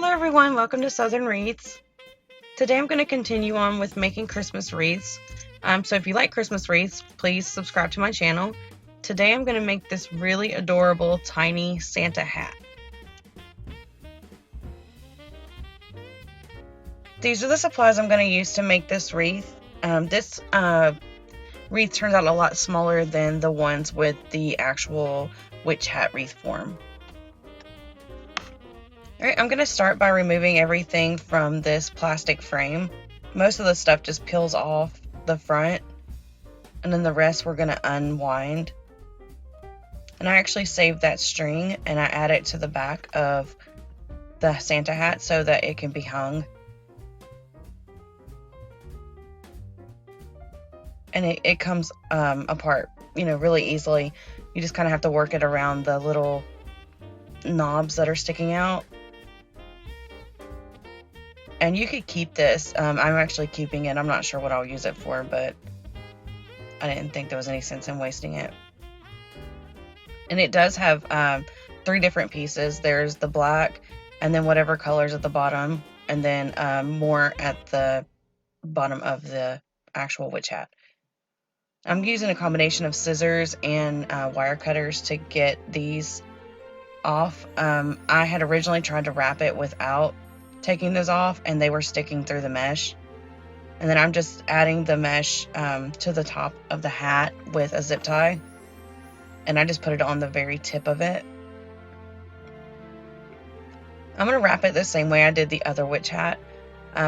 Hello everyone, welcome to Southern Wreaths. Today I'm going to continue on with making Christmas wreaths. So if you like Christmas wreaths, please subscribe to my channel. Today I'm going to make this really adorable tiny Santa hat. These are the supplies I'm going to use to make this wreath. This wreath turns out a lot smaller than the ones with the actual witch hat wreath form. Alright, I'm going to start by removing everything from this plastic frame. Most of the stuff just peels off the front, and then the rest we're going to unwind. And I actually saved that string and I add it to the back of the Santa hat so that it can be hung. And it comes apart, really easily. You just kind of have to work it around the little knobs that are sticking out. And you could keep this. I'm actually keeping it. I'm not sure what I'll use it for, but I didn't think there was any sense in wasting it. And it does have 3 different pieces. There's the black, and then whatever colors at the bottom, and then more at the bottom of the actual witch hat. I'm using a combination of scissors and wire cutters to get these off. I had originally tried to wrap it without taking those off, and they were sticking through the mesh. And then I'm just adding the mesh to the top of the hat with a zip tie, and I just put it on the very tip of it. I'm going to wrap it the same way I did the other witch hat.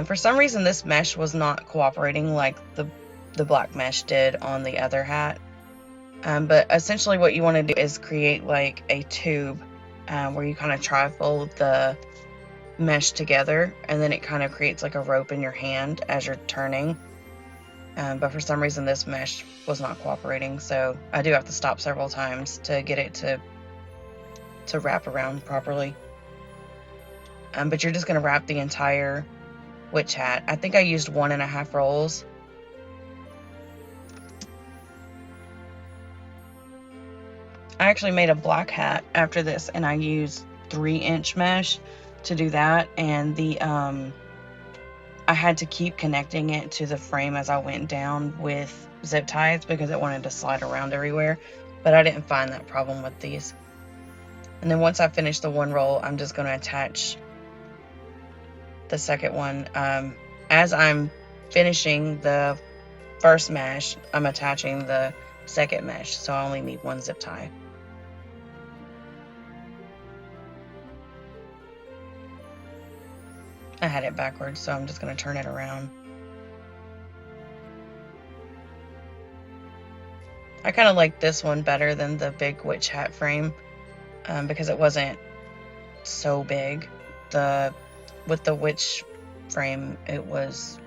For some reason this mesh was not cooperating like the black mesh did on the other hat. But essentially what you want to do is create like a tube where you kind of trifold the mesh together, and then it kind of creates like a rope in your hand as you're turning. But for some reason this mesh was not cooperating, so I do have to stop several times to get it to wrap around properly. But you're just going to wrap the entire witch hat. I think I used 1.5 rolls. I actually made a black hat after this, and I used 3-inch mesh to do that, and I had to keep connecting it to the frame as I went down with zip ties because it wanted to slide around everywhere, but I didn't find that problem with these. And then once I finish the 1 roll, I'm just going to attach the second one. As I'm finishing the first mesh, I'm attaching the second mesh, so I only need 1 zip tie. I had it backwards, so I'm just going to turn it around. I kind of like this one better than the big witch hat frame because it wasn't so big. With the witch frame, it was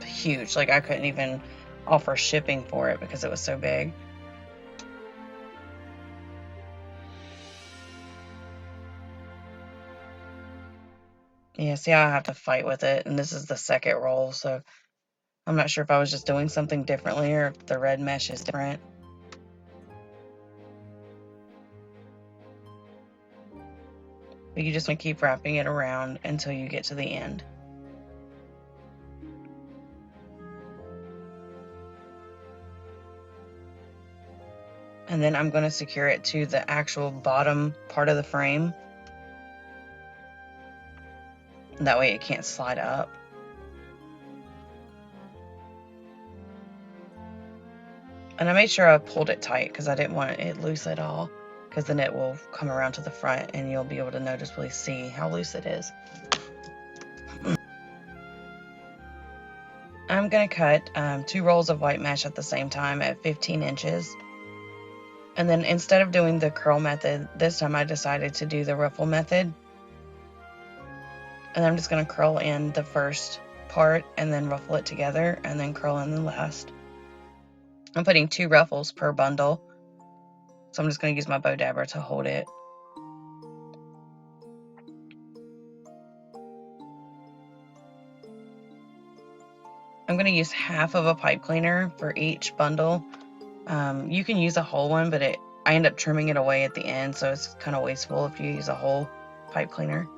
huge. Like I couldn't even offer shipping for it because it was so big. Yeah, see how I have to fight with it, and this is the second roll, so I'm not sure if I was just doing something differently or if the red mesh is different. But you just want to keep wrapping it around until you get to the end. And then I'm going to secure it to the actual bottom part of the frame. And that way it can't slide up. And I made sure I pulled it tight because I didn't want it loose at all, because then it will come around to the front and you'll be able to noticeably see how loose it is. I'm going to cut 2 rolls of white mesh at the same time at 15 inches. And then instead of doing the curl method, this time I decided to do the ruffle method. And I'm just going to curl in the first part and then ruffle it together and then curl in the last. I'm putting 2 ruffles per bundle, so I'm just going to use my bow dabber to hold it. I'm going to use half of a pipe cleaner for each bundle. You can use a whole one, but I end up trimming it away at the end, so it's kind of wasteful if you use a whole pipe cleaner.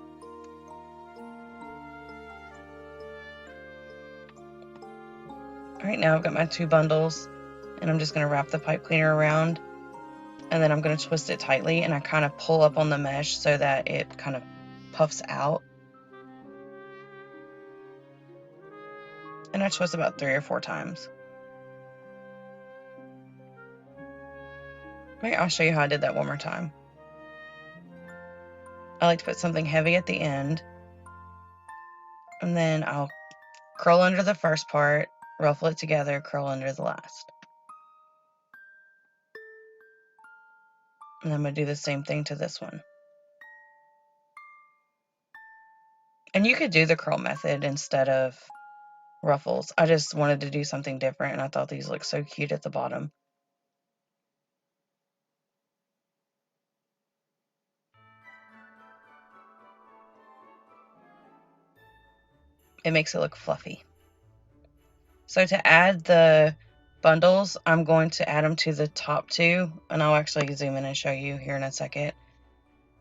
Right now I've got my 2 bundles, and I'm just going to wrap the pipe cleaner around, and then I'm going to twist it tightly, and I kind of pull up on the mesh so that it kind of puffs out. And I twist about 3 or 4 times. Right, I'll show you how I did that one more time. I like to put something heavy at the end, and then I'll curl under the first part, ruffle it together, curl under the last. And I'm going to do the same thing to this one. And you could do the curl method instead of ruffles. I just wanted to do something different, and I thought these looked so cute at the bottom. It makes it look fluffy. So to add the bundles, I'm going to add them to the top 2, and I'll actually zoom in and show you here in a second.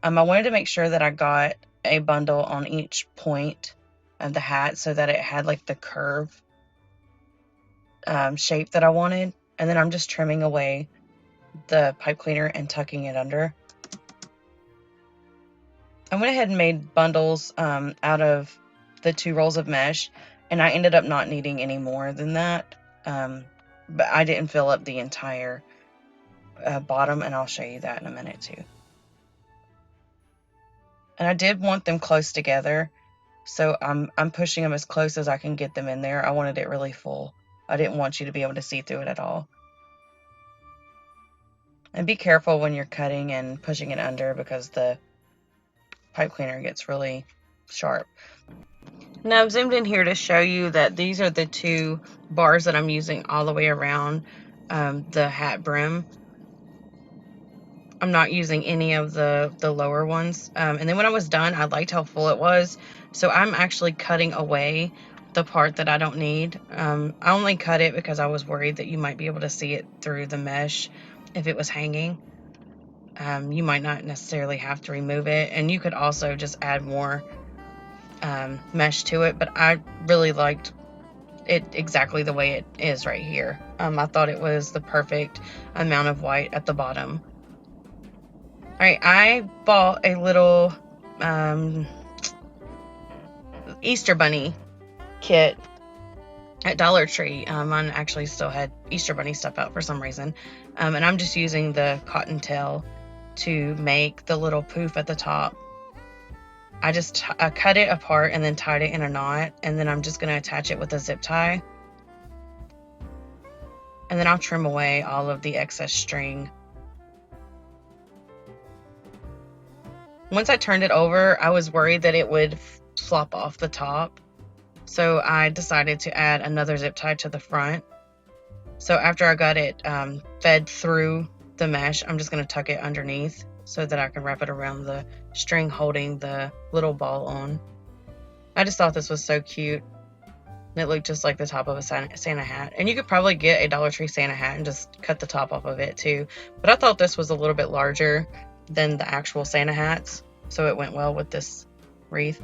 I wanted to make sure that I got a bundle on each point of the hat so that it had like the curve shape that I wanted. And then I'm just trimming away the pipe cleaner and tucking it under. I went ahead and made bundles out of the 2 rolls of mesh, and I ended up not needing any more than that. But I didn't fill up the entire bottom, and I'll show you that in a minute too. And I did want them close together, so I'm pushing them as close as I can get them in there. I wanted it really full. I didn't want you to be able to see through it at all. And be careful when you're cutting and pushing it under, because the pipe cleaner gets really sharp. Now I've zoomed in here to show you that these are the 2 bars that I'm using all the way around the hat brim. I'm not using any of the lower ones. And then when I was done, I liked how full it was. So I'm actually cutting away the part that I don't need. I only cut it because I was worried that you might be able to see it through the mesh if it was hanging. You might not necessarily have to remove it. And you could also just add more mesh to it. But I really liked it exactly the way it is right here. I thought it was the perfect amount of white at the bottom. Alright, I bought a little Easter Bunny kit at Dollar Tree. Mine actually still had Easter Bunny stuff out for some reason. And I'm just using the cottontail to make the little poof at the top. I just cut it apart and then tied it in a knot. And then I'm just going to attach it with a zip tie. And then I'll trim away all of the excess string. Once I turned it over, I was worried that it would flop off the top. So I decided to add another zip tie to the front. So after I got it fed through the mesh, I'm just going to tuck it underneath so that I can wrap it around the string holding the little ball on. I just thought this was so cute. It looked just like the top of a Santa hat. And you could probably get a Dollar Tree Santa hat and just cut the top off of it too. But I thought this was a little bit larger than the actual Santa hats, so it went well with this wreath.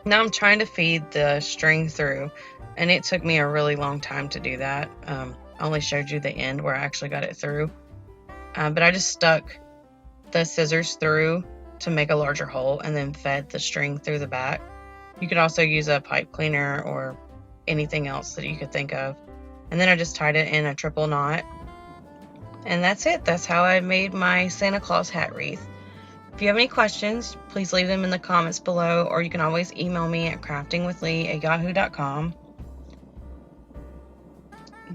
Now I'm trying to feed the string through, and it took me a really long time to do that. I only showed you the end where I actually got it through, but I just stuck the scissors through to make a larger hole and then fed the string through the back. You could also use a pipe cleaner or anything else that you could think of. And then I just tied it in a triple knot. And that's it. That's how I made my Santa Claus hat wreath. If you have any questions, please leave them in the comments below, or you can always email me at craftingwithlee@yahoo.com.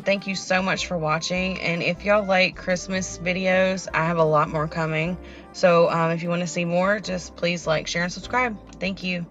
Thank you so much for watching, and if y'all like Christmas videos, I have a lot more coming. So if you want to see more, just please like, share, and subscribe. Thank you.